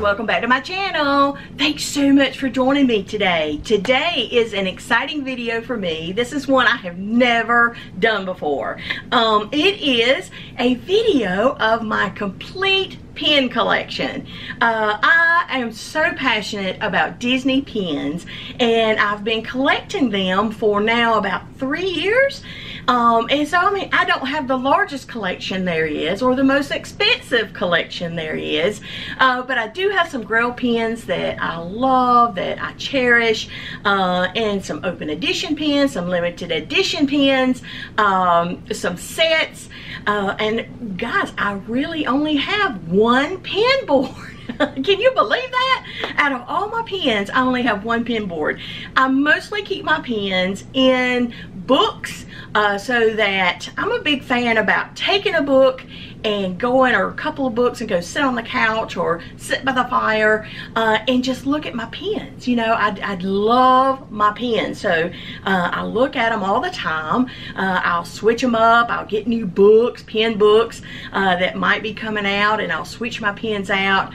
welcome back to my channel. Thanks so much for joining me today. Today is an exciting video for me. This is one I have never done before. It is a video of my complete pen collection. I am so passionate about Disney pens, and I've been collecting them for now about 3 years. And so, I mean, I don't have the largest collection there is, or the most expensive collection there is, but I do have some Grail pens that I love, that I cherish, and some open edition pens, some limited edition pens, some sets, and guys, I really only have one pen board. Can you believe that? Out of all my pens, I only have one pen board. I mostly keep my pens in books, so that I'm a big fan about taking a book and going, or a couple of books, and go sit on the couch or sit by the fire and just look at my pens. You know, I love my pens, so I look at them all the time. I'll switch them up. I'll get new books, pen books that might be coming out, and I'll switch my pens out.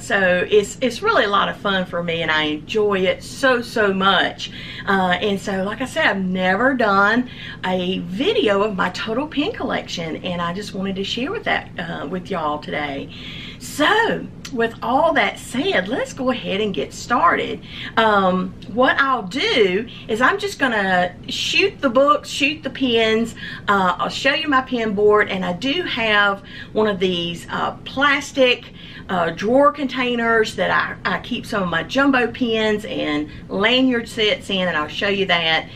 So it's really a lot of fun for me, and I enjoy it so much. And so, like I said, I've never done a video of my total pen collection, and I just wanted to share with that with y'all today. So with all that said, let's go ahead and get started. What I'll do is I'm just gonna shoot the books, shoot the pens. I'll show you my pen board, and I do have one of these plastic drawer containers that I keep some of my jumbo pens and lanyard sets in, and I'll show you that.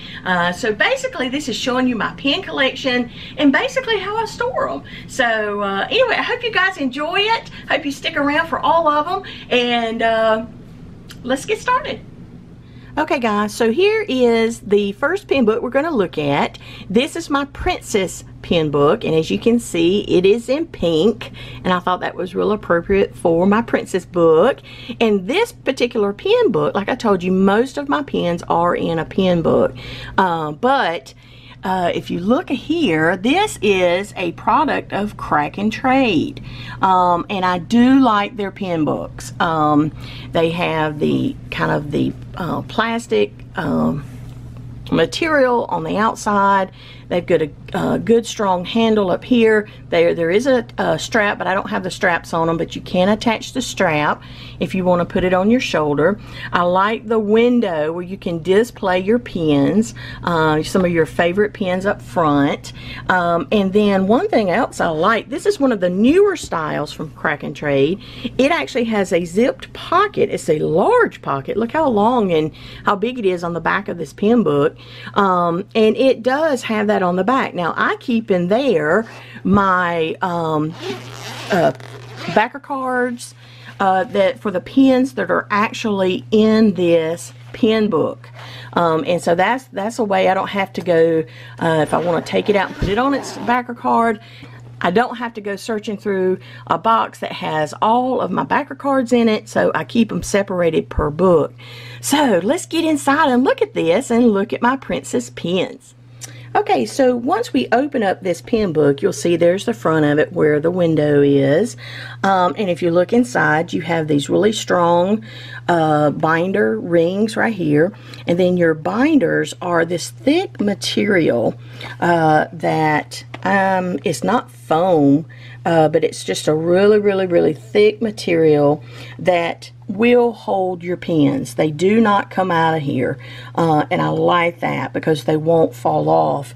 So basically this is showing you my pen collection and basically how I store them. So anyway, I hope you guys enjoy it. Hope you stick around for all of them, and let's get started. Okay guys, so here is the first pen book we're going to look at. This is my Princess pen book, and as you can see, it is in pink, and I thought that was real appropriate for my Princess book. And this particular pen book, like I told you, most of my pens are in a pen book, but if you look here, this is a product of Crack and Trade, and I do like their pen books. They have the kind of the plastic material on the outside. They've got a good strong handle up here. There is a strap, but I don't have the straps on them, but you can attach the strap if you want to put it on your shoulder. I like the window where you can display your pens, some of your favorite pens up front. And then one thing else I like, this is one of the newer styles from Crack and Trade. It actually has a zipped pocket. It's a large pocket. Look how long and how big it is on the back of this pen book. And it does have that on the back. Now I keep in there my backer cards that for the pens that are actually in this pen book, and so that's a way I don't have to go if I want to take it out and put it on its backer card. I don't have to go searching through a box that has all of my backer cards in it, so I keep them separated per book. So let's get inside and look at this and look at my Princess pens. Okay, so once we open up this pen book, you'll see there's the front of it where the window is. And if you look inside, you have these really strong binder rings right here. And then your binders are this thick material that it's not foam, but it's just a really thick material that will hold your pens. They do not come out of here, and I like that because they won't fall off.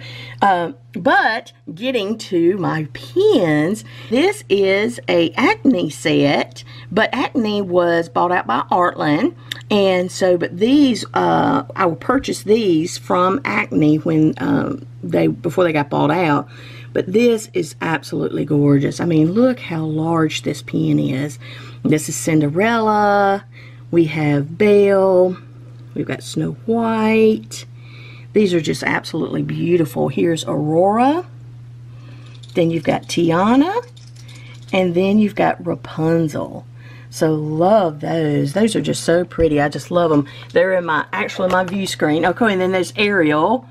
But getting to my pens, this is a Acne set, but Acne was bought out by Artland, and so but these I will purchase these from Acne when before they got bought out. But this is absolutely gorgeous. I mean, look how large this pen is. This is Cinderella. We have Belle. We've got Snow White. These are just absolutely beautiful. Here's Aurora. Then you've got Tiana. And then you've got Rapunzel. So love those. Those are just so pretty. I just love them. They're in my, actually my view screen. Okay, and then there's Ariel.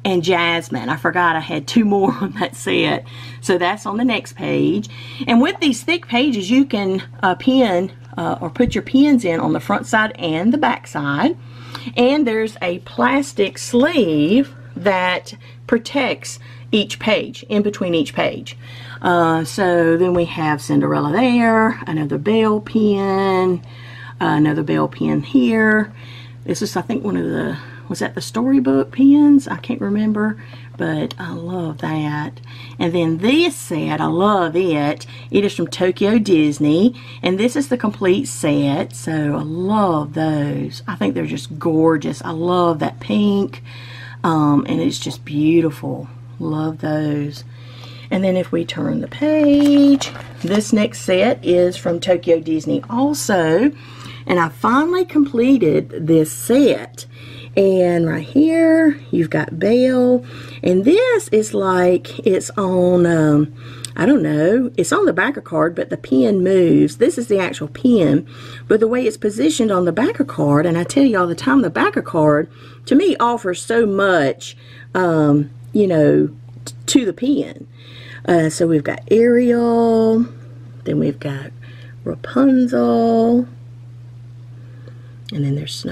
and Jasmine. I forgot I had 2 more on that set. So that's on the next page. And with these thick pages, you can pin or put your pins in on the front side and the back side. And there's a plastic sleeve that protects each page, in between each page. So then we have Cinderella there, another Belle pen, another Belle pen here. This is, I think, one of the, was that the storybook pens? I can't remember, but I love that. And then this set, I love it. It is from Tokyo Disney, and this is the complete set, so I love those. I think they're just gorgeous. I love that pink, and it's just beautiful. Love those. And then if we turn the page, this next set is from Tokyo Disney also, and I finally completed this set. And right here you've got Belle, and this is like, it's on I don't know, it's on the backer card, but the pen moves. This is the actual pen, but the way it's positioned on the backer card, and I tell you all the time, the backer card to me offers so much, you know, to the pen. So we've got Ariel, then we've got Rapunzel, and then there's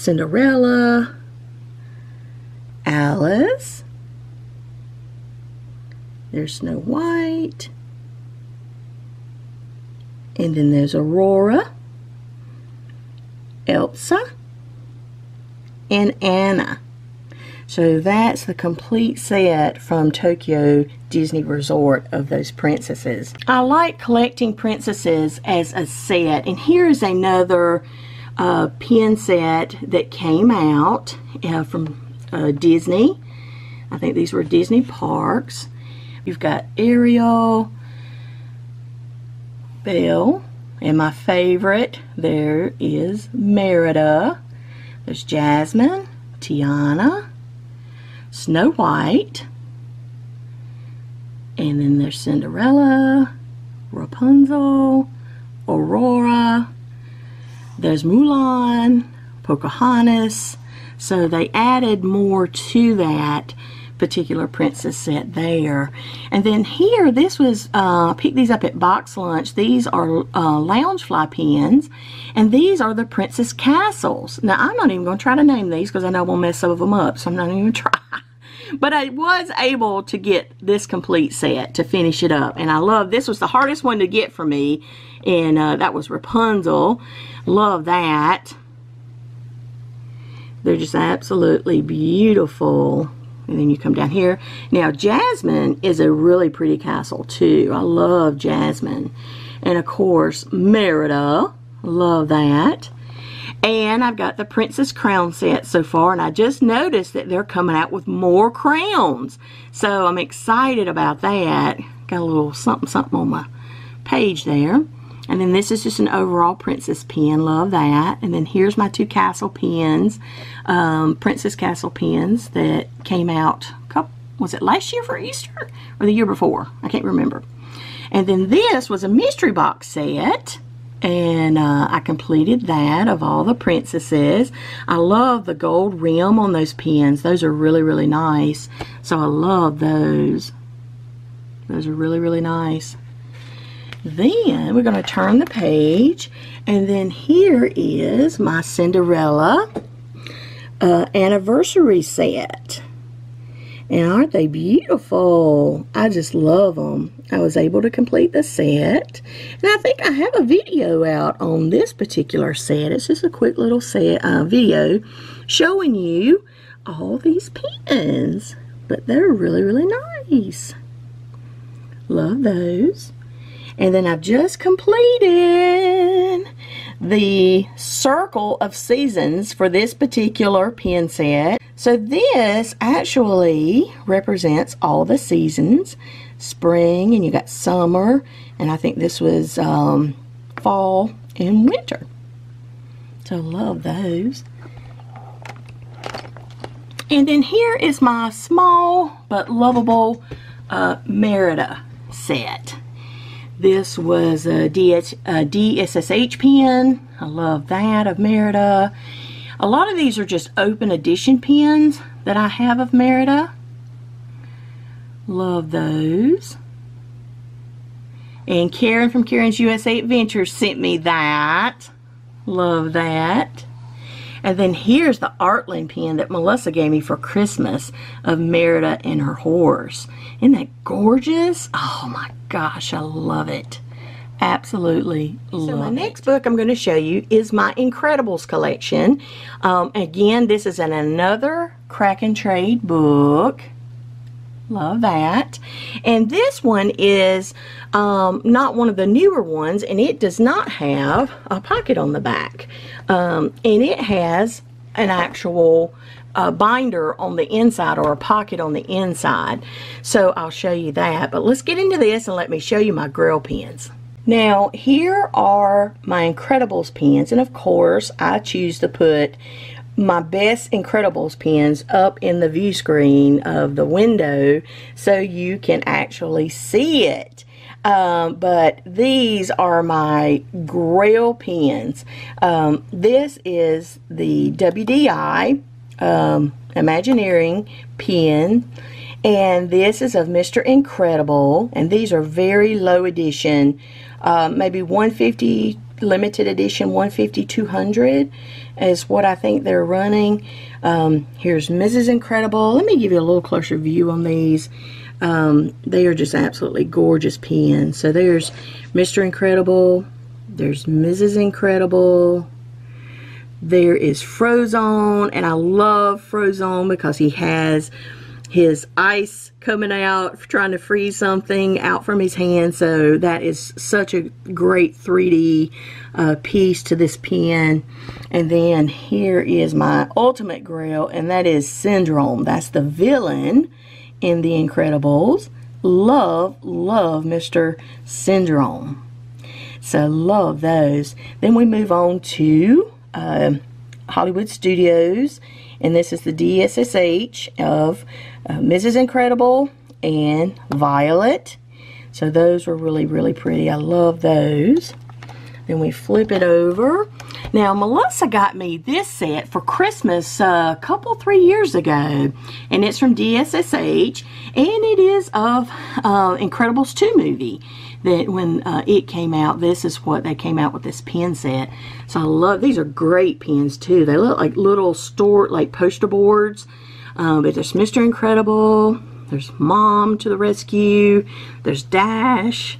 Cinderella, Alice, there's Snow White, and then there's Aurora, Elsa, and Anna. So that's the complete set from Tokyo Disney Resort of those princesses. I like collecting princesses as a set, and here is another pen set that came out from Disney. I think these were Disney parks. You've got Ariel, Belle, and my favorite, there is Merida. There's Jasmine, Tiana, Snow White, and then there's Cinderella, Rapunzel, Aurora, there's Mulan, Pocahontas. So they added more to that particular princess set there. And then here, this was, I picked these up at Box Lunch. These are Loungefly pens, and these are the Princess Castles. Now, I'm not even going to try to name these because I know we'll mess some of them up, so I'm not even going to try. But I was able to get this complete set to finish it up. And I love, this was the hardest one to get for me. And that was Rapunzel. Love that. They're just absolutely beautiful. And then you come down here. Now, Jasmine is a really pretty castle too. I love Jasmine. And of course, Merida. Love that. And I've got the Princess Crown set so far, and I just noticed that they're coming out with more crowns. So I'm excited about that. Got a little something something on my page there. And then this is just an overall princess pen. Love that. And then here's my 2 castle pens, Princess Castle pens that came out, was it last year for Easter or the year before? I can't remember. And then this was a mystery box set. And I completed that of all the princesses. I love the gold rim on those pens. Those are really, really nice. So I love those. Those are really, really nice. Then we're going to turn the page. And then here is my Cinderella Anniversary Set. And aren't they beautiful? I just love them. I was able to complete the set. And I think I have a video out on this particular set. It's just a quick little set video showing you all these pens. But they're really, really nice. Love those. And then I've just completed the Circle of Seasons for this particular pen set. So this actually represents all the seasons. Spring, and you got summer, and I think this was fall and winter. So love those. And then here is my small but lovable Merida set. This was a DSSH pen. I love that of Merida. A lot of these are just open edition pens. that I have of Merida. Love those. And Karen from Karen's USA Adventures sent me that. Love that. And then here's the Artland pen that Melissa gave me for Christmas of Merida and her horse. Isn't that gorgeous? Oh my gosh, I love it. Absolutely love it. So my next book I'm going to show you is my Incredibles collection. Again, this is another Crack and Trade book. Love that. And this one is not one of the newer ones, and it does not have a pocket on the back. And it has an actual binder on the inside, or a pocket on the inside. So I'll show you that. But let's get into this and let me show you my Grail pens. Now, here are my Incredibles pens, and of course I choose to put my best Incredibles pens up in the view screen of the window so you can actually see it. But these are my Grail pens. This is the WDI Imagineering pen, and this is of Mr. Incredible, and these are very low edition, maybe 150 limited edition, 150, 200 is what I think they're running. Here's Mrs. Incredible. Let me give you a little closer view on these. They are just absolutely gorgeous pens. So there's Mr. Incredible, there's Mrs. Incredible, there is Frozone, and I love Frozone because he has his ice coming out, trying to freeze something out from his hand. So that is such a great 3D piece to this pen. And then here is my ultimate Grail, and that is Syndrome. That's the villain in The Incredibles. Love, love Mr. Syndrome. So love those. Then we move on to Hollywood Studios, and this is the DSSH of Mrs. Incredible and Violet. So those were really, really pretty. I love those. Then we flip it over. Now, Melissa got me this set for Christmas a couple, 3 years ago, and it's from DSSH, and it is of Incredibles 2 movie. That when it came out, this is what they came out with, this pen set. So I love, these are great pens too. They look like little like poster boards. But there's Mr. Incredible, there's Mom to the Rescue, there's Dash,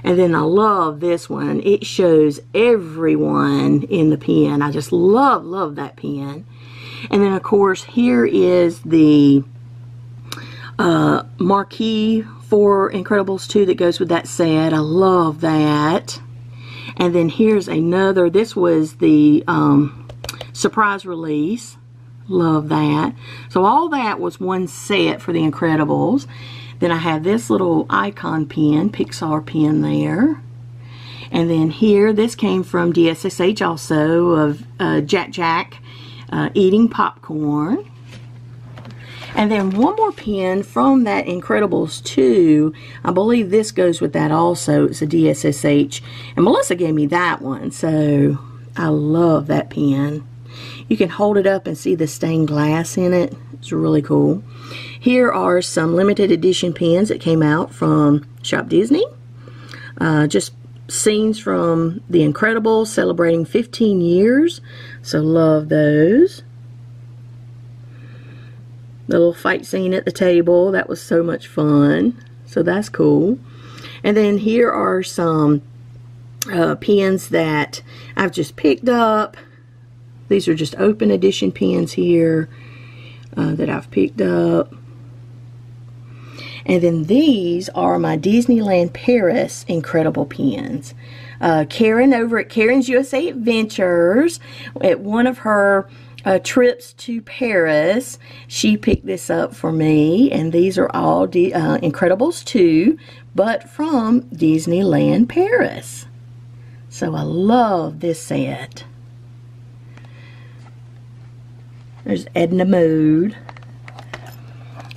and then I love this one. It shows everyone in the pen. I just love, love that pen. And then of course here is the marquee for Incredibles 2 that goes with that set. I love that. And then here's another, this was the surprise release. Love that. So all that was one set for the Incredibles. Then I have this little icon pen, Pixar pen there. And then here, this came from DSSH also, of Jack eating popcorn. And then one more pen from that Incredibles 2. I believe this goes with that also. It's a DSSH. And Melissa gave me that one. So I love that pen. You can hold it up and see the stained glass in it. It's really cool. Here are some limited edition pens that came out from Shop Disney. Just scenes from The Incredibles celebrating 15 years. So love those. The little fight scene at the table, that was so much fun. So that's cool. And then here are some pens that I've just picked up. These are just open edition pens here that I've picked up. And then these are my Disneyland Paris Incredible pens. Karen over at Karen's USA Adventures, at one of her trips to Paris, she picked this up for me, and these are all Incredibles 2, but from Disneyland Paris. So I love this set. There's Edna Mode.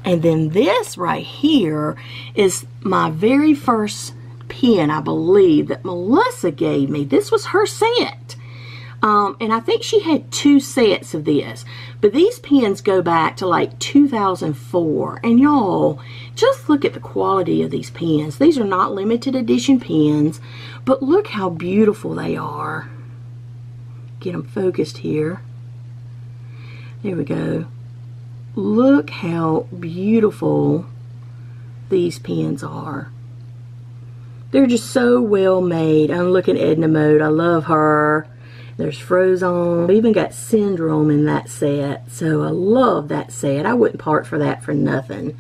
And then this right here is my very first pen, I believe, that Melissa gave me. This was her set. And I think she had 2 sets of this. But these pens go back to like 2004. And y'all, just look at the quality of these pens. These are not limited edition pens, but look how beautiful they are. Get them focused here. There we go. Look how beautiful these pens are. They're just so well made. I'm looking at Edna Mode. I love her. There's Frozone. We even got Syndrome in that set. So I love that set. I wouldn't part for that for nothing.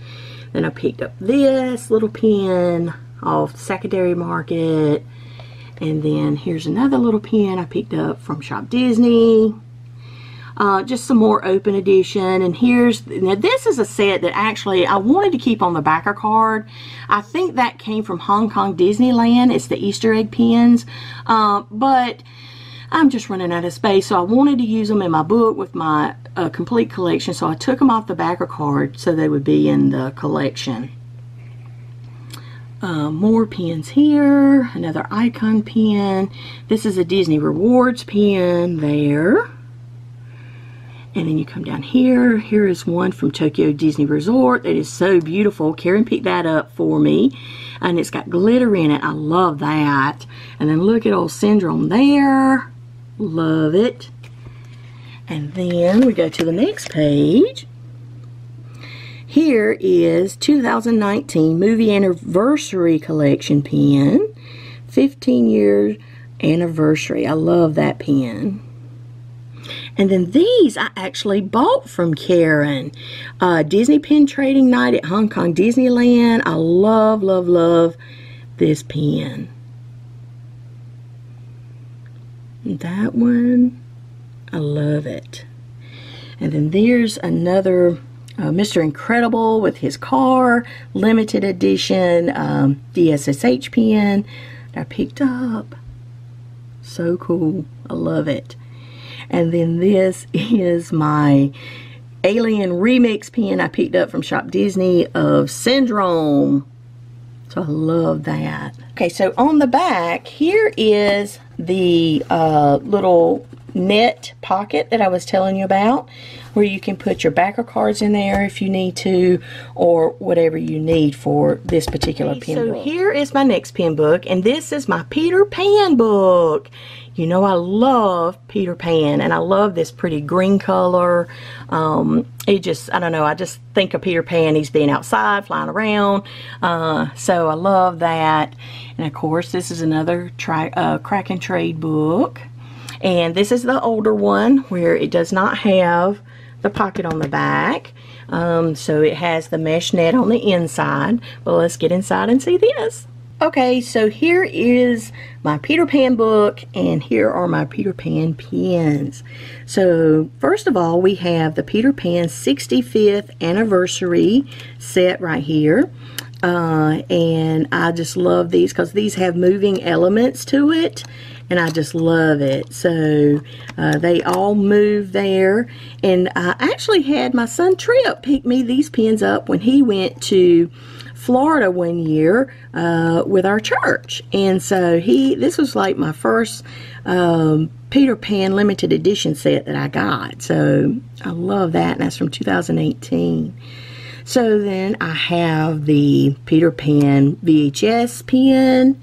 Then I picked up this little pen off the secondary market. And then here's another little pen I picked up from Shop Disney. Just some more open edition. And now this is a set that actually I wanted to keep on the backer card. I think that came from Hong Kong Disneyland. It's the Easter egg pens. But I'm just running out of space, so I wanted to use them in my book with my complete collection. So I took them off the backer card so they would be in the collection. More pens here. Another icon pen. This is a Disney Rewards pen there. And then you come down here. Here is one from Tokyo Disney Resort that is so beautiful. Karen picked that up for me. And it's got glitter in it. I love that. And then look at old Syndrome there. Love it. And then we go to the next page. Here is 2019 Movie Anniversary Collection pen. 15 years anniversary. I love that pen. And then these I actually bought from Karen. Disney Pen Trading Night at Hong Kong Disneyland. I love, love, love this pen. That one, I love it. And then there's another Mr. Incredible with his car. Limited edition DSSH pen that I picked up. So cool. I love it. And then this is my Alien Remix pen I picked up from Shop Disney of Syndrome. So I love that. Okay, so on the back, here is the little net pocket that I was telling you about, where you can put your backer cards in there if you need to, or whatever you need for this particular pen book. So here is my next pen book, and this is my Peter Pan book. You know I love Peter Pan, and I love this pretty green color. It just, I don't know, I just think of Peter Pan, he's being outside, flying around. So I love that. And of course, this is another crack and trade book. And this is the older one where it does not have the pocket on the back. So it has the mesh net on the inside. Well, let's get inside and see this. Okay, so here is my Peter Pan book, and here are my Peter Pan pens. So first of all, we have the Peter Pan 65th Anniversary Set right here. And I just love these because these have moving elements to it, and I just love it. So they all move there. And I actually had my son Trip pick me these pens up when he went to Florida one year with our church, and so this was like my first Peter Pan limited edition set that I got. So I love that, and that's from 2018. So then I have the Peter Pan VHS pen.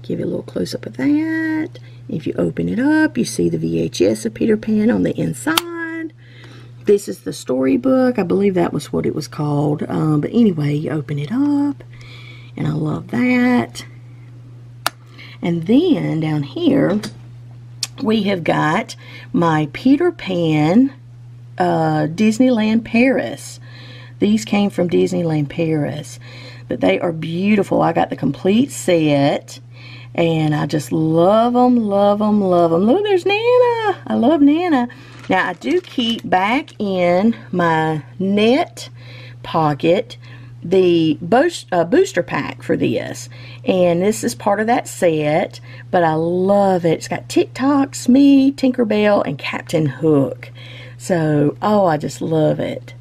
Give you a little close up of that. If you open it up, you see the VHS of Peter Pan on the inside. This is the storybook. I believe that was what it was called. But anyway, you open it up, and I love that. And then down here, we have got my Peter Pan Disneyland Paris. These came from Disneyland Paris, but they are beautiful. I got the complete set, and I just love them, love them, love them. Look, there's Nana. I love Nana. Now, I do keep back in my net pocket the booster pack for this. And this is part of that set, but I love it. It's got TikTok, Smee, Tinkerbell, and Captain Hook. So, oh, I just love it.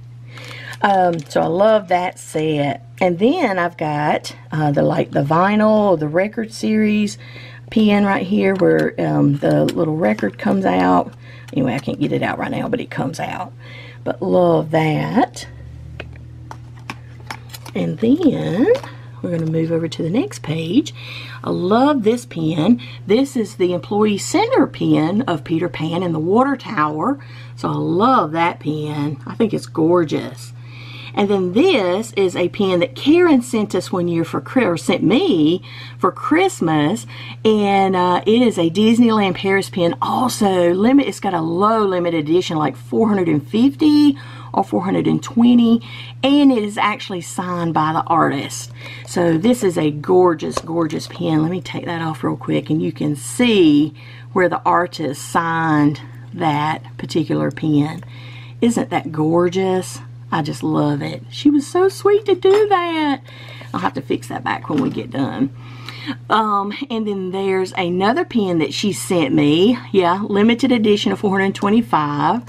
So I love that set. And then I've got the vinyl, the record series pen right here where the little record comes out. Anyway, I can't get it out right now, but it comes out. but love that. And then we're going to move over to the next page. I love this pen. This is the Employee Center pen of Peter Pan in the Water Tower. So I love that pen. I think it's gorgeous. And then this is a pen that Karen sent us one year sent me for Christmas. And it is a Disneyland Paris pen. Also, it's got a low limited edition, like 450 or 420, and it is actually signed by the artist. So this is a gorgeous, gorgeous pen. Let me take that off real quick, and you can see where the artist signed that particular pen. Isn't that gorgeous? I just love it. She was so sweet to do that. I'll have to fix that back when we get done. And then there's another pen that she sent me. Yeah, limited edition of 425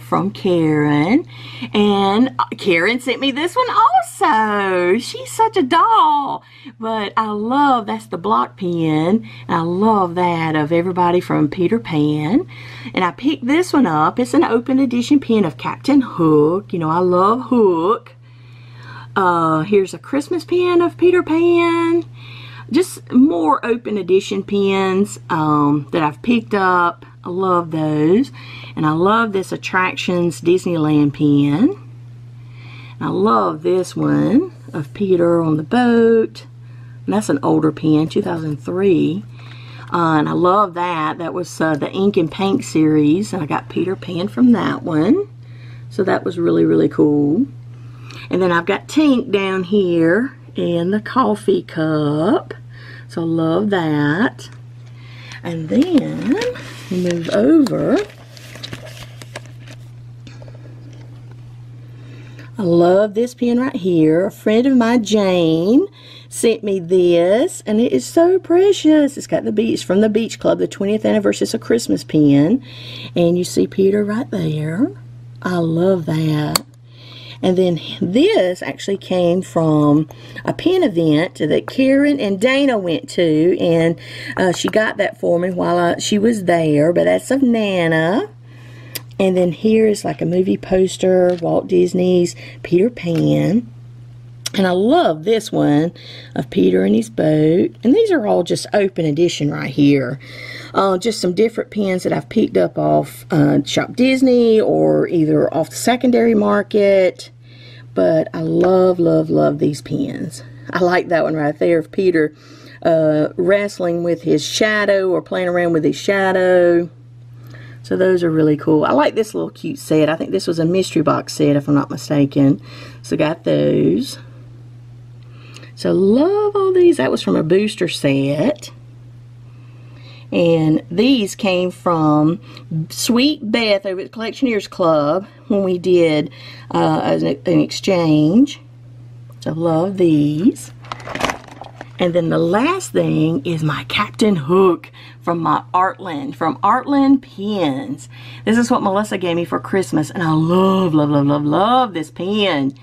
from Karen. And Karen sent me this one also. She's such a doll. But I love, that's the block pen. And I love that of everybody from Peter Pan. And I picked this one up. It's an open edition pen of Captain Hook. You know, I love Hook. Here's a Christmas pen of Peter Pan. Just more open edition pens that I've picked up. I love those. And I love this Attractions Disneyland pen. And I love this one of Peter on the boat. And that's an older pen, 2003. And I love that. That was the Ink and Paint series. And I got Peter Pan from that one. So that was really, really cool. And then I've got Tink down here in the coffee cup. So I love that. And then we move over. I love this pen right here. A friend of mine, Jane, sent me this, and it is so precious. It's got the beach from the Beach Club, the 20th anniversary. It's a Christmas pen. And you see Peter right there. I love that. And then this actually came from a pen event that Karen and Dana went to, and she got that for me while she was there. But that's of Nana. And then here is like a movie poster, Walt Disney's Peter Pan. And I love this one of Peter and his boat. And these are all just open edition right here. Just some different pens that I've picked up off Shop Disney or either off the secondary market. But I love, love, love these pens. I like that one right there of Peter wrestling with his shadow or playing around with his shadow. So those are really cool. I like this little cute set. I think this was a mystery box set if I'm not mistaken. So got those. So love all these. That was from a booster set. And these came from Sweet Beth over at Collectioneers Club when we did an exchange. So love these. And then the last thing is my Captain Hook from my Artland, from Artland Pens. This is what Melissa gave me for Christmas, and I love, love, love, love, love this pen.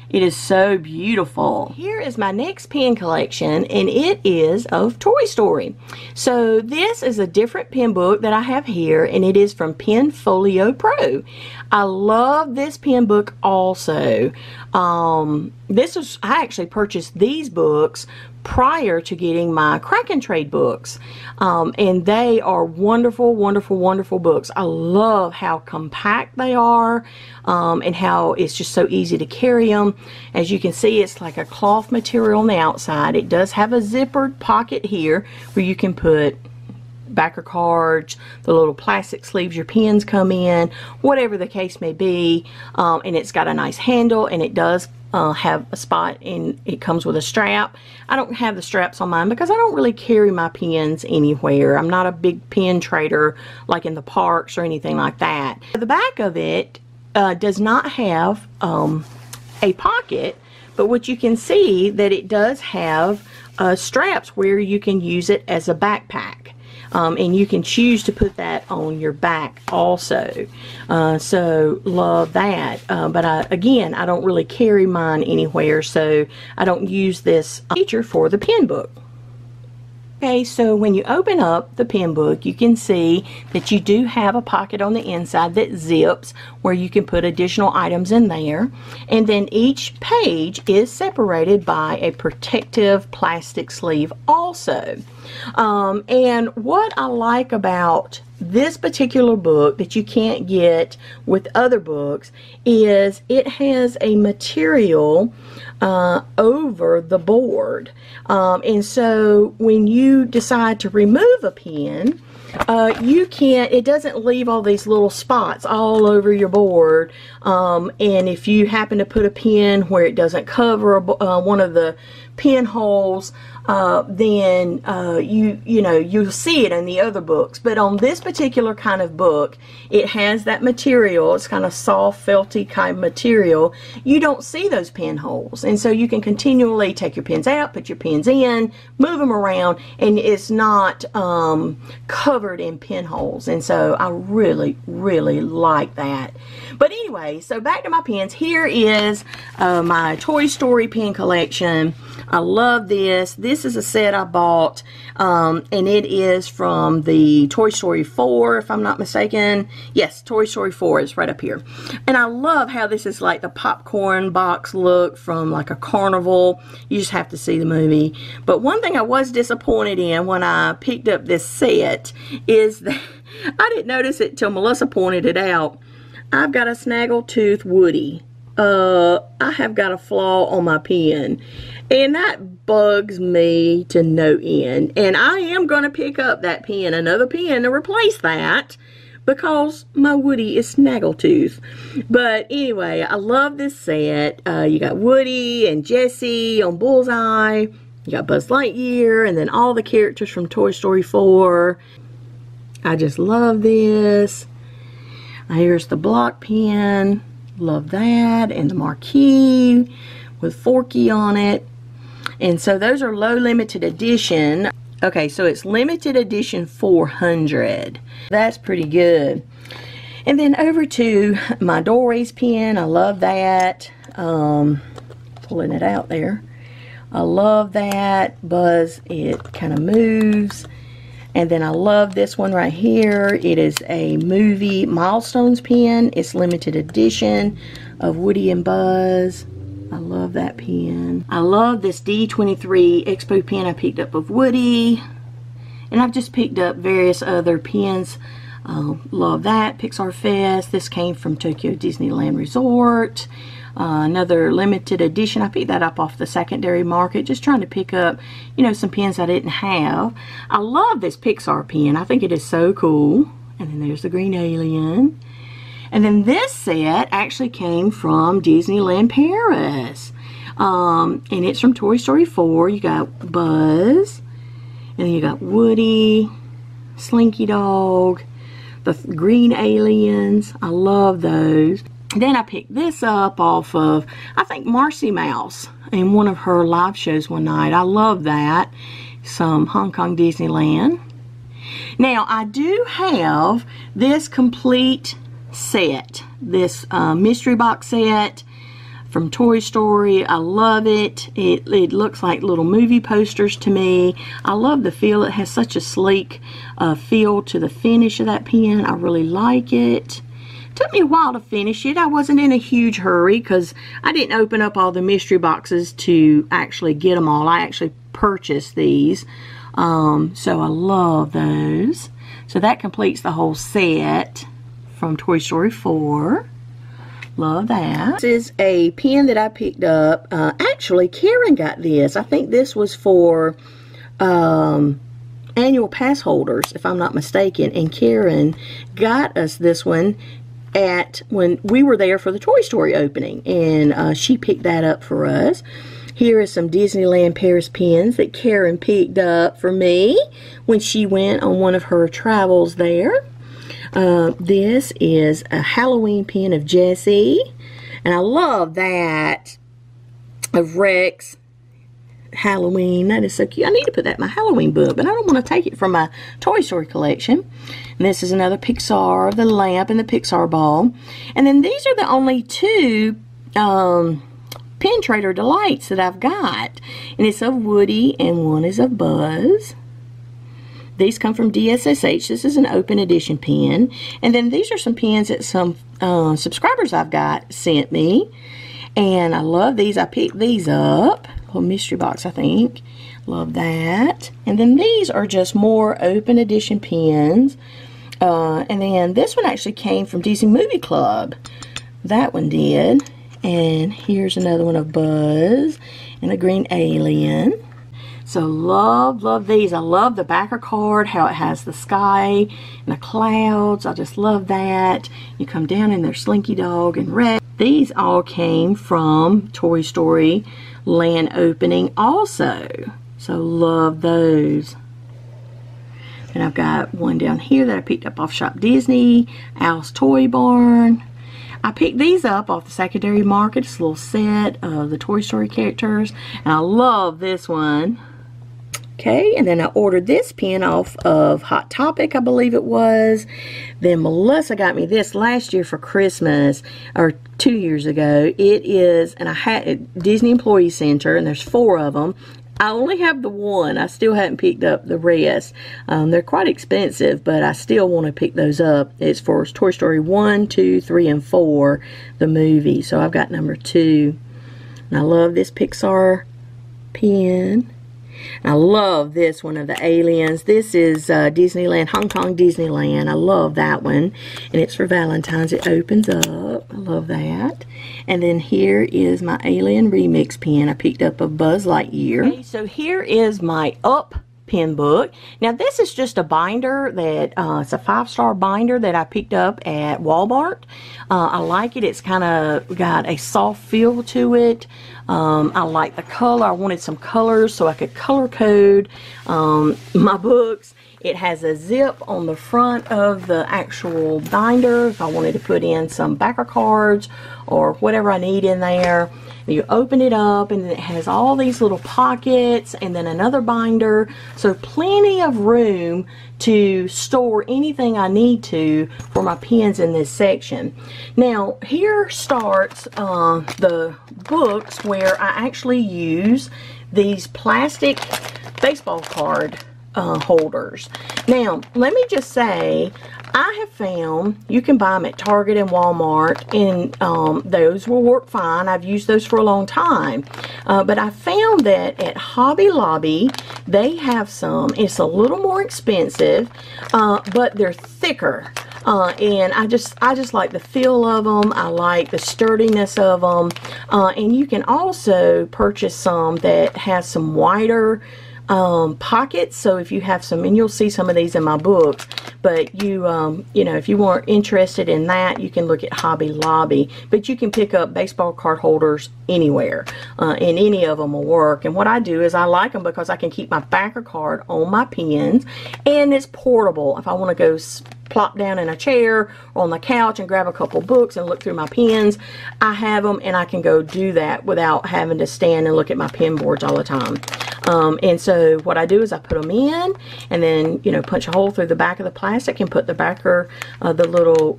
It is so beautiful. Here is my next pen collection, and it is of Toy Story. So this is a different pen book that I have here, and it is from Pen Folio Pro. I love this pen book also. I actually purchased these books prior to getting my Crack and Trade books. And they are wonderful, wonderful, wonderful books. I love how compact they are and how it's just so easy to carry them. As you can see, it's like a cloth material on the outside. It does have a zippered pocket here where you can put backer cards, the little plastic sleeves your pens come in, whatever the case may be. And it's got a nice handle, and it does have a spot, and it comes with a strap. I don't have the straps on mine because I don't really carry my pens anywhere. I'm not a big pen trader like in the parks or anything like that. The back of it does not have a pocket, but what you can see that it does have straps where you can use it as a backpack. And you can choose to put that on your back also. So love that. But again, I don't really carry mine anywhere, so I don't use this feature for the pen book. Okay, so when you open up the pen book, you can see that you do have a pocket on the inside that zips where you can put additional items in there. And then each page is separated by a protective plastic sleeve also. And what I like about this particular book that you can't get with other books is it has a material over the board. And so when you decide to remove a pen, you can't, it doesn't leave all these little spots all over your board. And if you happen to put a pen where it doesn't cover one of the pen holes, then you'll see it in the other books. But on this particular kind of book, it has that material. It's kind of soft, felty kind of material. You don't see those pen holes, and so you can continually take your pens out, put your pens in, move them around, and it's not covered in pen holes. And so I really, really like that. But anyway, so back to my pens. Here is my Toy Story pen collection. I love this. This is a set I bought, and it is from the Toy Story 4, if I'm not mistaken. Yes, Toy Story 4 is right up here. And I love how this is like the popcorn box look from like a carnival. You just have to see the movie. But one thing I was disappointed in when I picked up this set is that I didn't notice it till Melissa pointed it out. I've got a snaggletooth Woody. I have got a flaw on my pen, and that bugs me to no end. And I am going to pick up that pen, another pen, to replace that, because my Woody is snaggletooth. But anyway, I love this set. You got Woody and Jessie on Bullseye. You got Buzz Lightyear, and then all the characters from Toy Story 4. I just love this. Here's the block pen. Love that. And the marquee with Forky on it. And so those are low limited edition. Okay, so it's limited edition 400. That's pretty good. And then over to my Dory's pen. I love that. Pulling it out there. I love that. Buzz, it kind of moves. And then I love this one right here. It is a movie Milestones pen. It's limited edition of Woody and Buzz. I love that pen. I love this D23 Expo pen I picked up of Woody. And I've just picked up various other pens. Love that. Pixar Fest. This came from Tokyo Disneyland Resort. Another limited edition. I picked that up off the secondary market, just trying to pick up, you know, some pens I didn't have. I love this Pixar pen. I think it is so cool. And then there's the green alien. And then this set actually came from Disneyland Paris. And it's from Toy Story 4. You got Buzz. And then you got Woody, Slinky Dog, the green aliens. I love those. Then I picked this up off of, I think, Marcy Mouse in one of her live shows one night. I love that. Some Hong Kong Disneyland. Now, I do have this complete set, this mystery box set from Toy Story. I love it. It looks like little movie posters to me. I love the feel. It has such a sleek feel to the finish of that pen. I really like it. Took me a while to finish it. I wasn't in a huge hurry because I didn't open up all the mystery boxes to actually get them all. I actually purchased these. So I love those. So that completes the whole set from Toy Story 4. Love that. This is a pen that I picked up. Actually, Karen got this. I think this was for annual pass holders, if I'm not mistaken. And Karen got us this one when we were there for the Toy Story opening, and she picked that up for us. Here is some Disneyland Paris pens that Karen picked up for me when she went on one of her travels there. This is a Halloween pen of Jessie, and I love that, of Rex Halloween. That is so cute. I need to put that in my Halloween book, but I don't want to take it from my Toy Story collection. And this is another Pixar, the lamp and the Pixar ball. And then these are the only two Pen Trader Delights that I've got. And it's of Woody and one is of Buzz. These come from DSSH. This is an open edition pen. And then these are some pens that some subscribers I've got sent me. And I love these. I picked these up. A little mystery box, I think. Love that. And then these are just more open edition pens. And then this one actually came from Disney Movie Club. That one did. And here's another one of Buzz and a green alien. So love these. I love the backer card, how it has the sky and the clouds. I just love that. You come down in their Slinky Dog and Red. These all came from Toy Story Land opening also. So love those. And I've got one down here that I picked up off Shop Disney, Al's Toy Barn. I picked these up off the secondary market. It's a little set of the Toy Story characters. And I love this one. Okay, and then I ordered this pen off of Hot Topic, I believe it was. Then Melissa got me this last year for Christmas, or 2 years ago. It is, and I had it, Disney Employee Center, and there's 4 of them. I only have the one. I still haven't picked up the rest. They're quite expensive, but I still want to pick those up. It's for Toy Story 1, 2, 3, and 4, the movie. So I've got number 2. And I love this Pixar pen. I love this one of the aliens. This is Disneyland, Hong Kong Disneyland. I love that one. And it's for Valentine's. It opens up. I love that. And then here is my Alien Remix pen I picked up of Buzz Lightyear. Okay, so here is my Up pen book. Now this is just a binder that, it's a 5-star binder that I picked up at Walmart. I like it. It's kind of got a soft feel to it. I like the color. I wanted some colors so I could color code my books. It has a zip on the front of the actual binder if I wanted to put in some backer cards or whatever I need in there. You open it up and it has all these little pockets and then another binder. So plenty of room to store anything I need to for my pens in this section. Now here starts the books where I actually use these plastic baseball card holders. Now let me just say, I have found you can buy them at Target and Walmart, and those will work fine. I've used those for a long time. But I found that at Hobby Lobby, they have some. It's a little more expensive, but they're thicker. And I just like the feel of them. I like the sturdiness of them. And you can also purchase some that has some wider pockets, so if you have some, and you'll see some of these in my books, but you know, if you weren't interested in that, you can look at Hobby Lobby. But you can pick up baseball card holders anywhere, and any of them will work. And what I do is I like them because I can keep my backer card on my pens, and it's portable. If I want to go plop down in a chair or on the couch and grab a couple books and look through my pens, I have them, and I can go do that without having to stand and look at my pen boards all the time. And so what I do is I put them in, and then, you know, punch a hole through the back of the plastic and put the backer, the little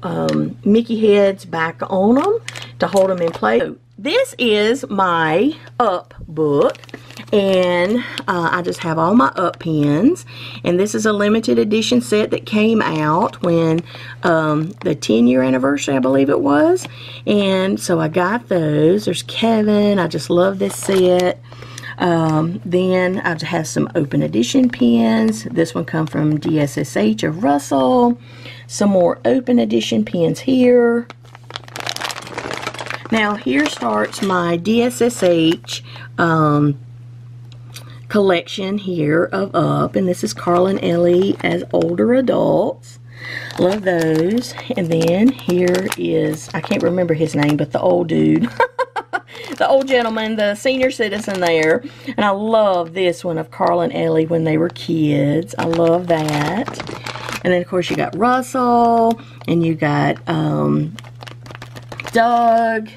Mickey heads back on them to hold them in place. So this is my Up book, and I just have all my Up pens, and this is a limited edition set that came out when the 10-year anniversary, I believe it was, and so I got those. There's Kevin. I just love this set. Then I have some open edition pens. This one come from DSSH of Russell. Some more open edition pens here. Now here starts my DSSH collection here of Up, and this is Carl and Ellie as older adults. Love those. And then here is, I can't remember his name, but the old dude. The old gentleman, the senior citizen there. And I love this one of Carl and Ellie when they were kids. I love that. And then of course you got Russell, and you got Doug,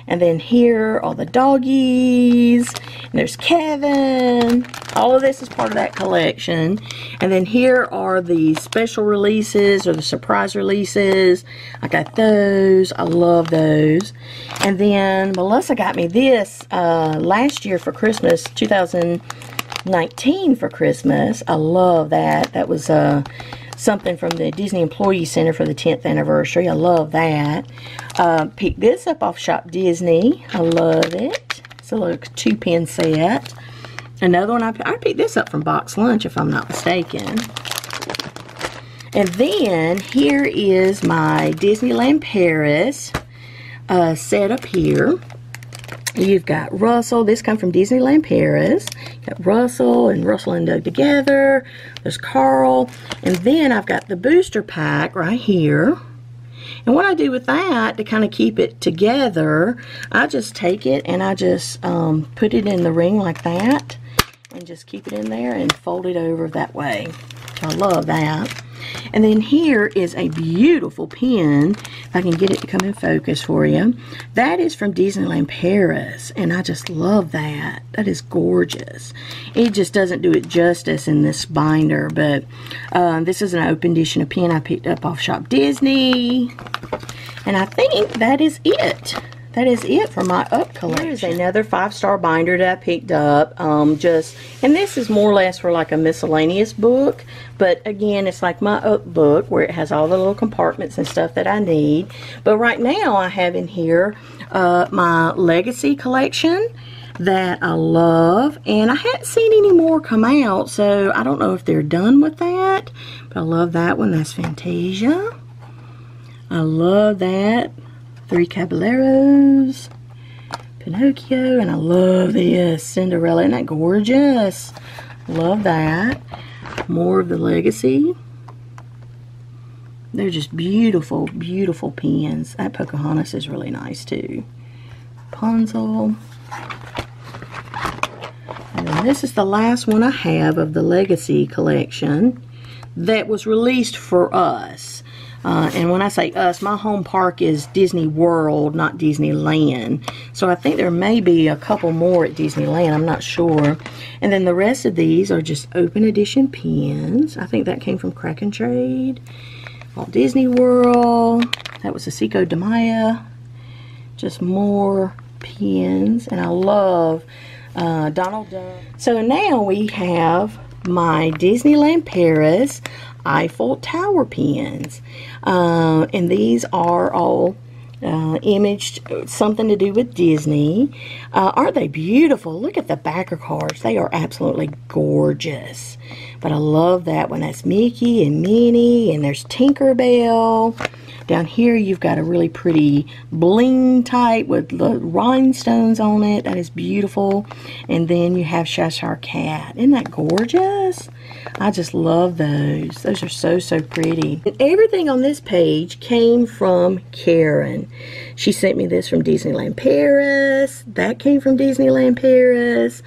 and then here are the doggies, and there's Kevin. All of this is part of that collection. And then here are the special releases or the surprise releases. I got those. I love those. And then Melissa got me this last year for Christmas, 2000, 2019 for Christmas. I love that. That was something from the Disney Employee Center for the 10th anniversary. I love that. Picked this up off Shop Disney. I love it. It's a little 2-pen set. Another one, I picked this up from Box Lunch, if I'm not mistaken. And then here is my Disneyland Paris set up here. You've got Russell. This comes from Disneyland Paris. You've got Russell and Doug together. There's Carl. And then I've got the booster pack right here. And what I do with that to kind of keep it together, I just take it and I just put it in the ring like that. And just keep it in there and fold it over that way. So I love that. And then here is a beautiful pen. If I can get it to come in focus for you. That is from Disneyland Paris. And I just love that. That is gorgeous. It just doesn't do it justice in this binder. But this is an open edition of pen I picked up off Shop Disney. And I think that is it. That is it for my up collection. Here's another 5-star binder that I picked up. And this is more or less for like a miscellaneous book. But again, it's like my up book where it has all the little compartments and stuff that I need. But right now I have in here my Legacy collection that I love. And I hadn't seen any more come out, so I don't know if they're done with that. But I love that one. That's Fantasia. I love that. 3 Caballeros, Pinocchio, and I love this Cinderella. Isn't that gorgeous? Love that. More of the Legacy. They're just beautiful, beautiful pens. That Pocahontas is really nice too. Rapunzel. And then this is the last one I have of the Legacy collection that was released for us. And when I say us, my home park is Disney World, not Disneyland. So I think there may be a couple more at Disneyland. I'm not sure. And then the rest of these are just open edition pens. I think that came from Crack and Trade. Walt Disney World. That was a Cinco de Mayo. Just more pens. And I love Donald Duck. So now we have my Disneyland Paris Eiffel Tower pens. And these are all imaged, something to do with Disney. Aren't they beautiful? Look at the backer cards. They are absolutely gorgeous. But I love that one. That's Mickey and Minnie, and there's Tinkerbell. Down here you've got a really pretty bling type with the rhinestones on it. That is beautiful. And then you have Cheshire Cat. Isn't that gorgeous? I just love those. Those are so, so pretty. And everything on this page came from Karen. She sent me this from Disneyland Paris. That came from Disneyland Paris.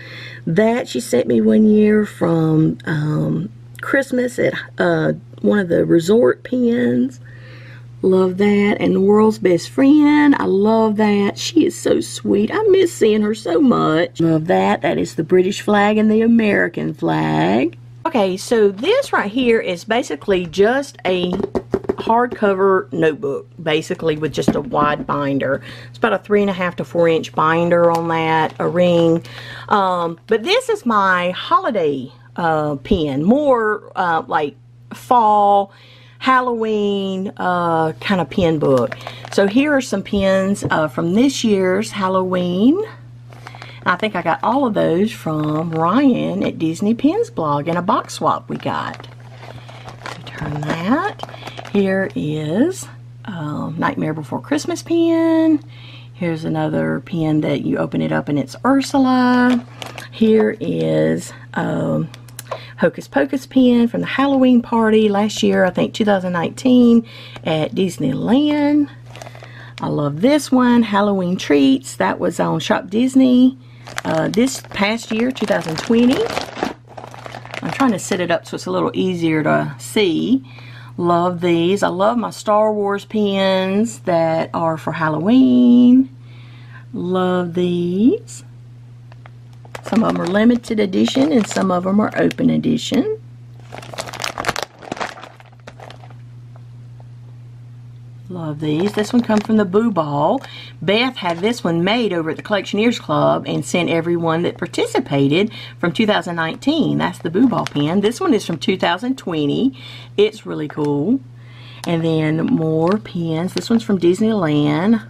That she sent me one year from Christmas at one of the resort pens. Love that. And the World's Best Friend. I love that. She is so sweet. I miss seeing her so much. Love that. That is the British flag and the American flag. Okay, so this right here is basically just a hardcover notebook, basically with just a wide binder. It's about a 3.5 to 4 inch binder on that, a ring. But this is my holiday pen, more like fall, Halloween kind of pen book. So here are some pens from this year's Halloween. I think I got all of those from Ryan at Disney Pens blog in a box swap we got. Turn that. Here is Nightmare Before Christmas pen. Here's another pen that you open it up and it's Ursula. Here is Hocus Pocus pen from the Halloween party last year, I think 2019 at Disneyland. I love this one, Halloween Treats. That was on Shop Disney this past year, 2020. I'm trying to set it up so it's a little easier to see. Love these. I love my Star Wars pens that are for Halloween. Love these. Some of them are limited edition and some of them are open edition. Love love these. This one comes from the Boo Ball. Beth had this one made over at the Collectioneers Club and sent everyone that participated from 2019. That's the Boo Ball pen. This one is from 2020. It's really cool. And then more pens. This one's from Disneyland.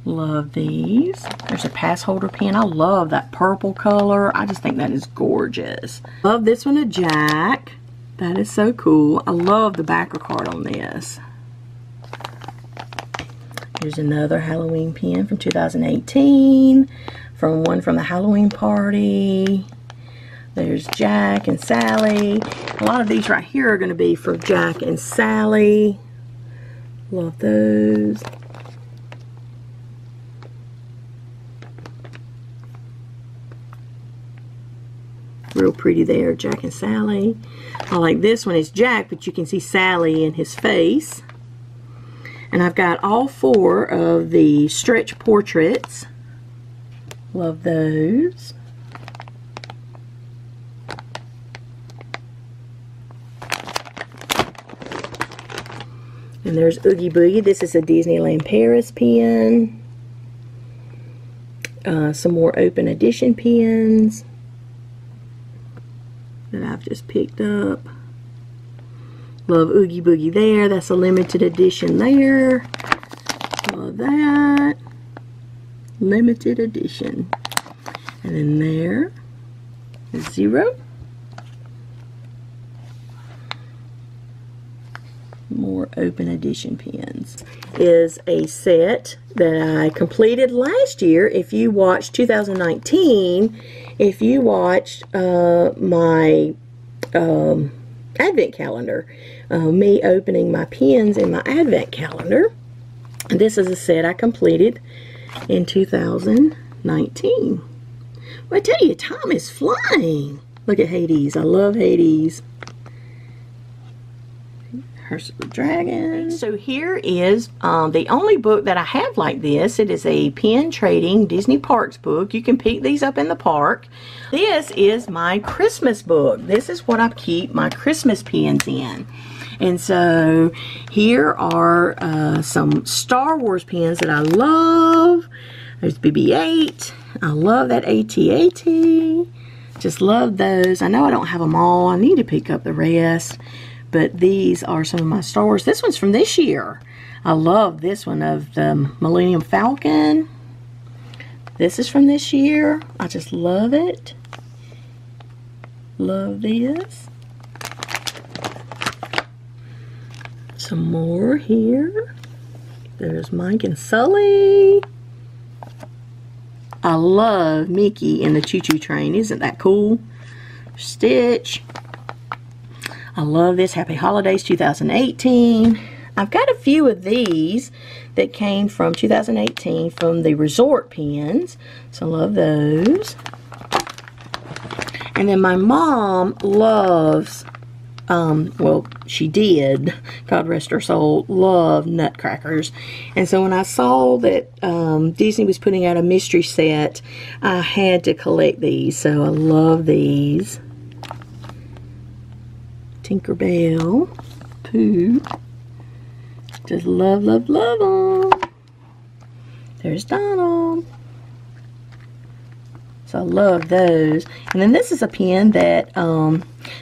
Love these. There's a pass holder pen. I love that purple color. I just think that is gorgeous. Love this one, a Jack. That is so cool. I love the backer card on this. Here's another Halloween pen from 2018. From the Halloween party. There's Jack and Sally. A lot of these right here are going to be for Jack and Sally. Love those. Real pretty there, Jack and Sally. I like this one. It's Jack, but you can see Sally in his face. And I've got all 4 of the stretch portraits. Love those. And there's Oogie Boogie. This is a Disneyland Paris pen. Some more open edition pens that I've just picked up. Love Oogie Boogie there. That's a limited edition there. Love that. Limited edition. And then there is 0. More open edition pens. Is a set that I completed last year. If you watched 2019, if you watched my advent calendar, me opening my pens in my advent calendar, this is a set I completed in 2019. Well, I tell you, time is flying. Look at Hades. I love Hades. Here's the dragon. So here is the only book that I have like this. It is a pen trading Disney Parks book. You can pick these up in the park. This is my Christmas book. This is what I keep my Christmas pens in. And so here are some Star Wars pens that I love. There's BB-8. I love that AT-AT. Just love those. I know I don't have them all. I need to pick up the rest. But these are some of my Star Wars. This one's from this year. I love this one of the Millennium Falcon. This is from this year. I just love it. Love this. Some more here. There's Mike and Sully. I love Mickey in the choo-choo train. Isn't that cool? Stitch. I love this. Happy Holidays 2018. I've got a few of these that came from 2018 from the Resort pens. So I love those. And then my mom loves, well, she did, God rest her soul, love Nutcrackers. And so when I saw that Disney was putting out a mystery set, I had to collect these. So I love these. Tinkerbell, Pooh, just love, love, love them. There's Donald. So I love those. And then this is a pen that,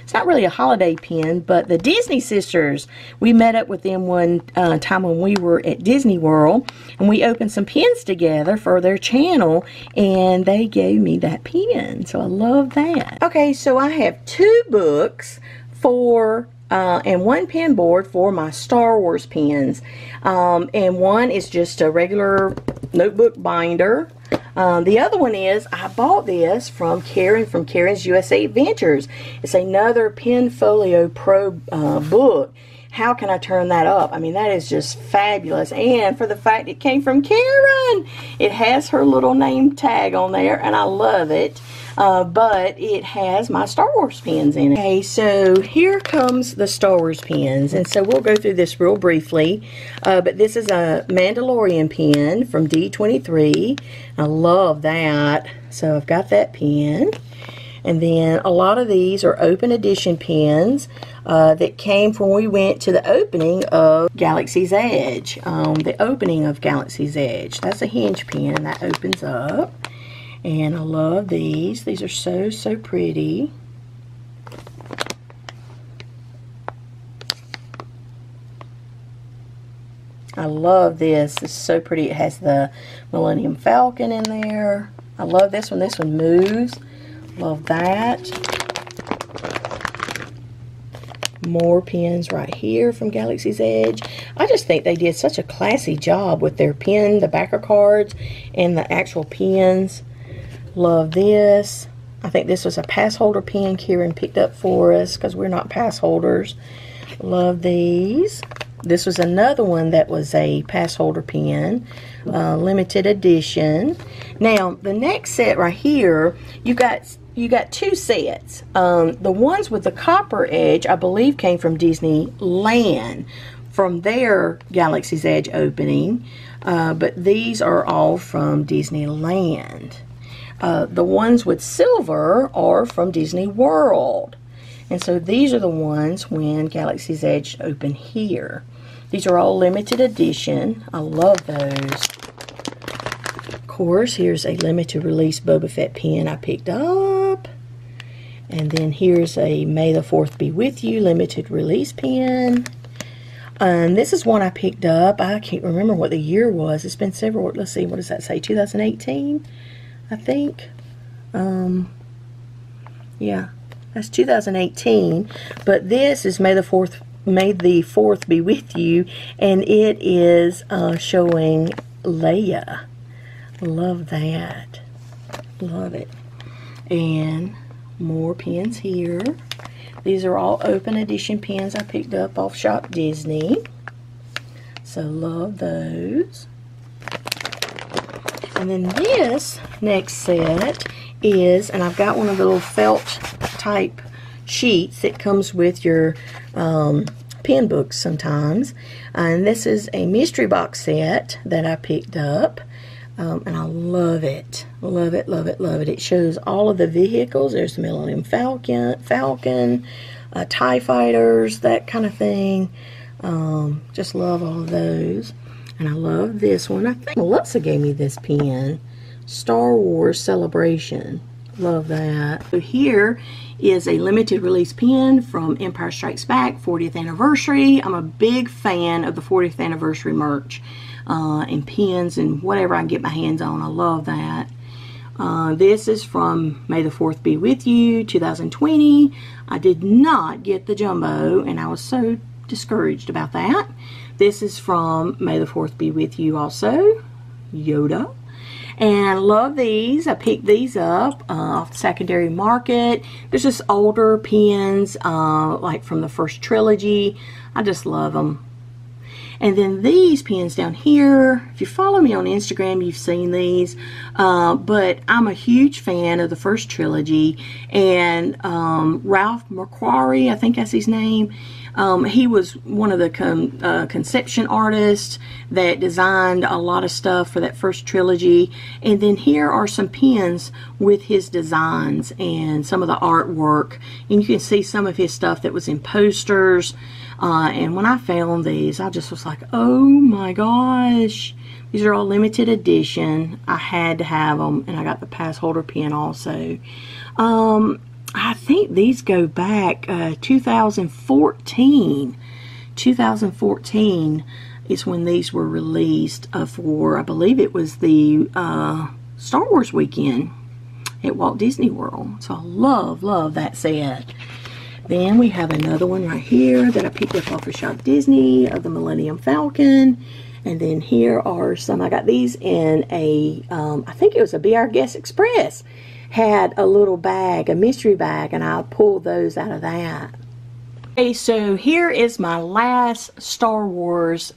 it's not really a holiday pen, but the Disney sisters, we met up with them one time when we were at Disney World, and we opened some pens together for their channel, and they gave me that pen. So I love that. Okay, so I have 2 books for and 1 pen board for my Star Wars pens, and one is just a regular notebook binder. The other one is, I bought this from Karen from Karen's USA Adventures. It's another Pen Folio Pro book. How can I turn that up? I mean, that is just fabulous. And for the fact it came from Karen, it has her little name tag on there, and I love it. But it has my Star Wars pens in it. Okay, so here comes the Star Wars pens, and so we'll go through this real briefly. But this is a Mandalorian pen from D23. I love that. So I've got that pen. And then a lot of these are open edition pens that came from when we went to the opening of Galaxy's Edge. The opening of Galaxy's Edge. That's a hinge pen that opens up. And I love these. These are so, so pretty. I love this. It's so pretty. It has the Millennium Falcon in there. I love this one. This one moves. Love that. More pens right here from Galaxy's Edge. I just think they did such a classy job with their pen, the backer cards, and the actual pens. Love this. I think this was a pass holder pen Kieran picked up for us because we're not pass holders. Love these. This was another one that was a pass holder pen, limited edition. Now the next set right here, you got two sets. The ones with the copper edge, I believe, came from Disneyland, from their Galaxy's Edge opening, but these are all from Disneyland. The ones with silver are from Disney World. And so these are the ones when Galaxy's Edge opened here. These are all limited edition. I love those. Of course, here's a limited release Boba Fett pen I picked up. And then here's a May the 4th Be With You limited release pen. This is one I picked up. I can't remember what the year was. It's been several, let's see, what does that say? 2018, I think. Yeah. That's 2018, but this is May the 4th Be With You, and it is showing Leia. Love that. Love it. And more pens here. These are all open edition pens I picked up off Shop Disney. So love those. And then this next set is, and I've got one of the little felt type sheets that comes with your pen books sometimes, and this is a mystery box set that I picked up, and I love it. Love it, love it, love it. It shows all of the vehicles. There's the Millennium Falcon, TIE Fighters, that kind of thing. Just love all of those. And I love this one. I think Melissa gave me this pen, Star Wars Celebration. Love that. So here is a limited release pen from Empire Strikes Back 40th anniversary. I'm a big fan of the 40th anniversary merch and pens and whatever I can get my hands on. I love that. This is from May the 4th Be With You 2020. I did not get the jumbo, and I was so discouraged about that. This is from May the 4th Be With You also, Yoda. And I love these. I picked these up off the secondary market. There's just older pens, like from the first trilogy. I just love them. And then these pens down here, if you follow me on Instagram, you've seen these. But I'm a huge fan of the first trilogy. And Ralph McQuarrie, I think that's his name. He was one of the conception artists that designed a lot of stuff for that first trilogy. And then here are some pens with his designs and some of the artwork. And you can see some of his stuff that was in posters. And when I found these, I just was like, oh my gosh. These are all limited edition. I had to have them. And I got the pass holder pen also. I think these go back 2014. 2014 is when these were released for, I believe it was the Star Wars weekend at Walt Disney World. So I love that set. Then we have another one right here that I picked up off of Shop Disney of the Millennium Falcon. And then here are some, I got these in a, I think it was a Be Our Guest Express. Had a little bag, a mystery bag, and I pulled those out of that. Okay, so here is my last Star Wars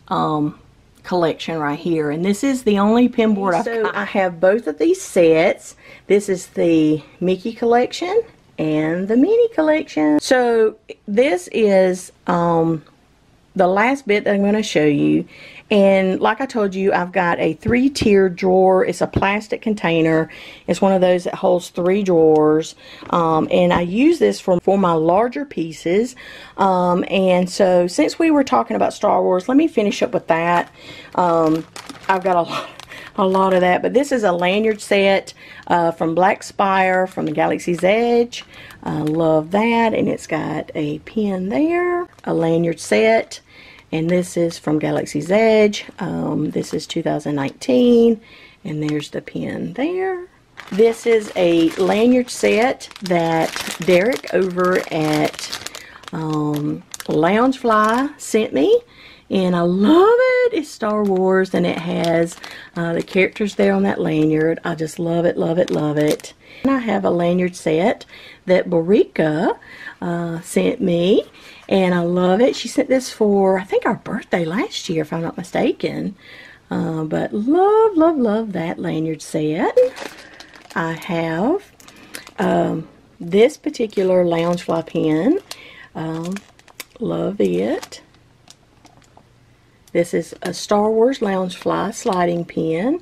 collection right here, and this is the only pen board I've got. I have both of these sets. This is the Mickey collection and the Minnie collection. So this is the the last bit that I'm going to show you. And like I told you, I've got a 3-tiered drawer. It's a plastic container. It's one of those that holds 3 drawers. And I use this for my larger pieces. And so since we were talking about Star Wars, let me finish up with that. I've got a lot of that. But this is a lanyard set from Black Spire from the Galaxy's Edge. I love that. And it's got a pin there. A lanyard set. And this is from Galaxy's Edge. This is 2019. And there's the pin there. This is a lanyard set that Derek over at Loungefly sent me. And I love it. It's Star Wars, and it has the characters there on that lanyard. I just love it, love it, love it. And I have a lanyard set that Barika sent me. And I love it. She sent this for, I think, our birthday last year, if I'm not mistaken. But love, love, love that lanyard set. I have this particular Loungefly pen. Love it. This is a Star Wars Loungefly sliding pen.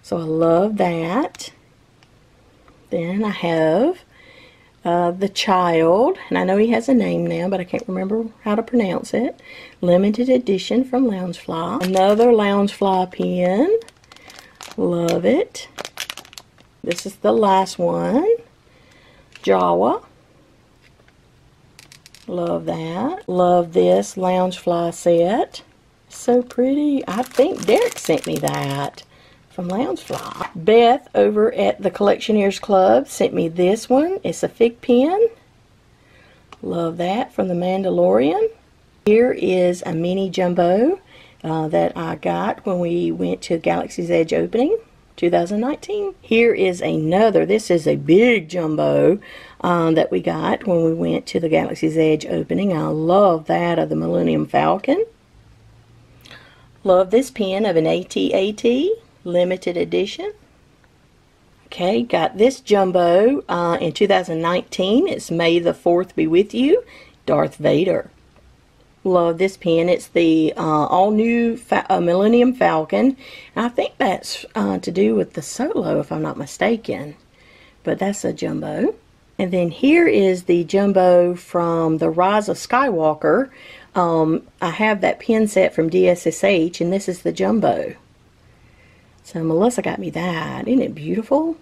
So I love that. Then I have the Child, and I know he has a name now, but I can't remember how to pronounce it. Limited edition from Loungefly. Another Loungefly pen. Love it. This is the last one. Jawa. Love that. Love this Loungefly set. So pretty. I think Derek sent me that from Loungefly. Beth over at the Collectioneers Club sent me this one. It's a fig pen. Love that, from the Mandalorian. Here is a mini jumbo that I got when we went to Galaxy's Edge opening 2019. Here is another. This is a big jumbo that we got when we went to the Galaxy's Edge opening. I love that, of the Millennium Falcon. Love this pen of an AT-AT. Limited edition. Okay, got this jumbo in 2019. It's May the 4th be with you. Darth Vader. Love this pen. It's the all-new Millennium Falcon. And I think that's to do with the Solo, if I'm not mistaken. But that's a jumbo. And then here is the jumbo from the Rise of Skywalker. I have that pen set from DSSH, and this is the jumbo. So Melissa got me that. Isn't it beautiful?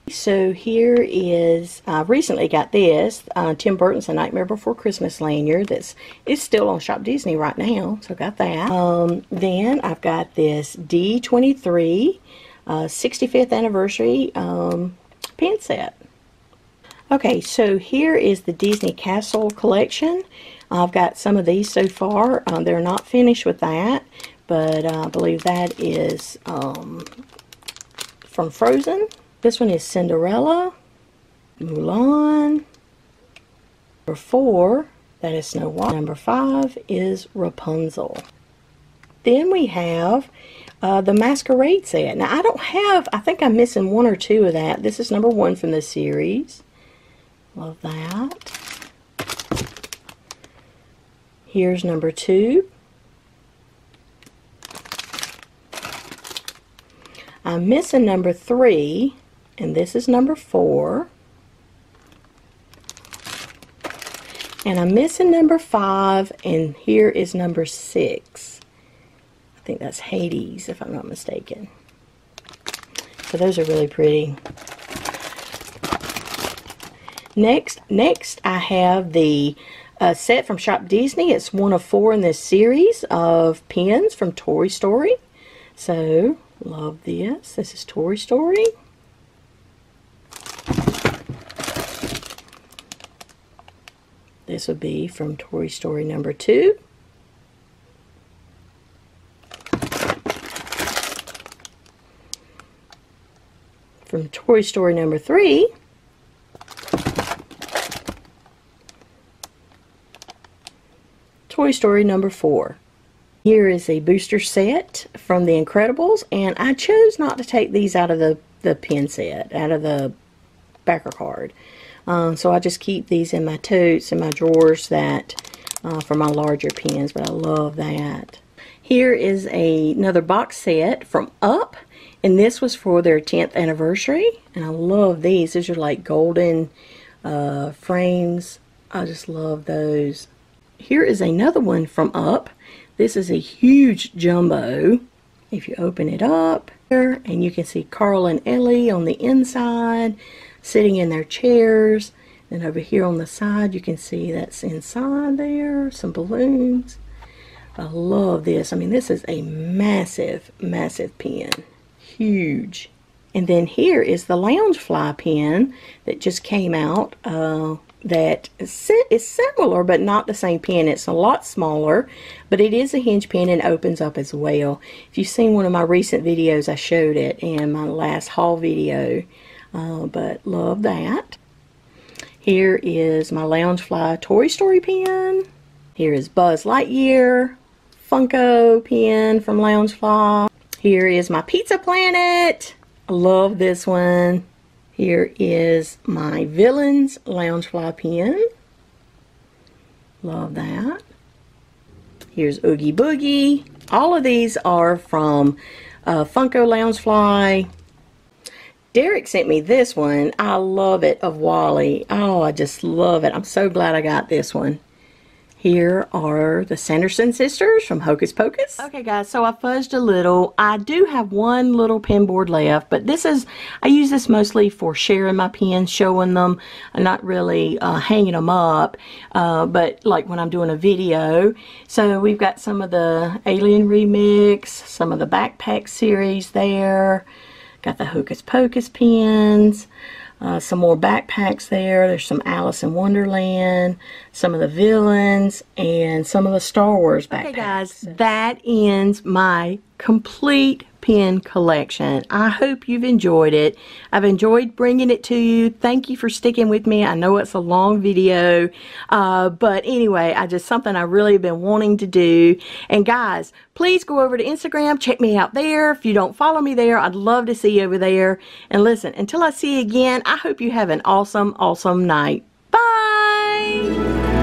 So here is, I recently got this, Tim Burton's A Nightmare Before Christmas lanyard. It's still on Shop Disney right now, so got that. Then I've got this D23 65th anniversary pen set. Okay, so here is the Disney Castle collection. I've got some of these so far. They're not finished with that, but I believe that is from Frozone. This one is Cinderella, Mulan. Number 4, that is Snow White. Number 5 is Rapunzel. Then we have the Masquerade set. Now I think I'm missing 1 or 2 of that. This is number 1 from this series. Love that. Here's number 2. I'm missing number 3, and this is number 4. And I'm missing number 5, and here is number 6. I think that's Hades, if I'm not mistaken. So those are really pretty. Next I have the set from Shop Disney. It's one of 4 in this series of pens from Toy Story. So, love this. This is Toy Story. This would be from Toy Story number 2. From Toy Story number 3. Toy Story number 4. Here is a booster set from The Incredibles, and I chose not to take these out of the pen set, out of the backer card. So I just keep these in my totes and my drawers that for my larger pens, but I love that. Here is another box set from Up, and this was for their 10th anniversary, and I love these. These are like golden frames. I just love those. Here is another one from Up. This is a huge jumbo. If you open it up here, and you can see Carl and Ellie on the inside sitting in their chairs. And over here on the side, you can see that's inside there, some balloons. I love this. I mean, this is a massive, massive pen. Huge. And then here is the Loungefly pen that just came out. That is similar, but not the same pen. It's a lot smaller, but it is a hinge pen and opens up as well. If you've seen one of my recent videos, I showed it in my last haul video. But love that. Here is my Loungefly Toy Story pen. Here is Buzz Lightyear Funko pen from Loungefly. Here is my Pizza Planet. I love this one. Here is my Villains Loungefly pen. Love that. Here's Oogie Boogie. All of these are from Funko Loungefly. Derek sent me this one. I love it, of Wally. Oh, I just love it. I'm so glad I got this one. Here are the Sanderson sisters from Hocus Pocus. Okay guys, so I fuzzed a little. I do have one little pen board left, but I use this mostly for sharing my pens, showing them. I'm not really hanging them up, but like when I'm doing a video. So we've got some of the Alien Remix, some of the Backpack series there. Got the Hocus Pocus pens. Some more backpacks there. There's some Alice in Wonderland, some of the Villains, and some of the Star Wars backpacks. Okay guys, that ends my complete pen collection. I hope you've enjoyed it. I've enjoyed bringing it to you. Thank you for sticking with me. I know it's a long video, but anyway, something I really have been wanting to do. And guys, please go over to Instagram, check me out there. If you don't follow me there, I'd love to see you over there. And listen, until I see you again, I hope you have an awesome, awesome night. Bye!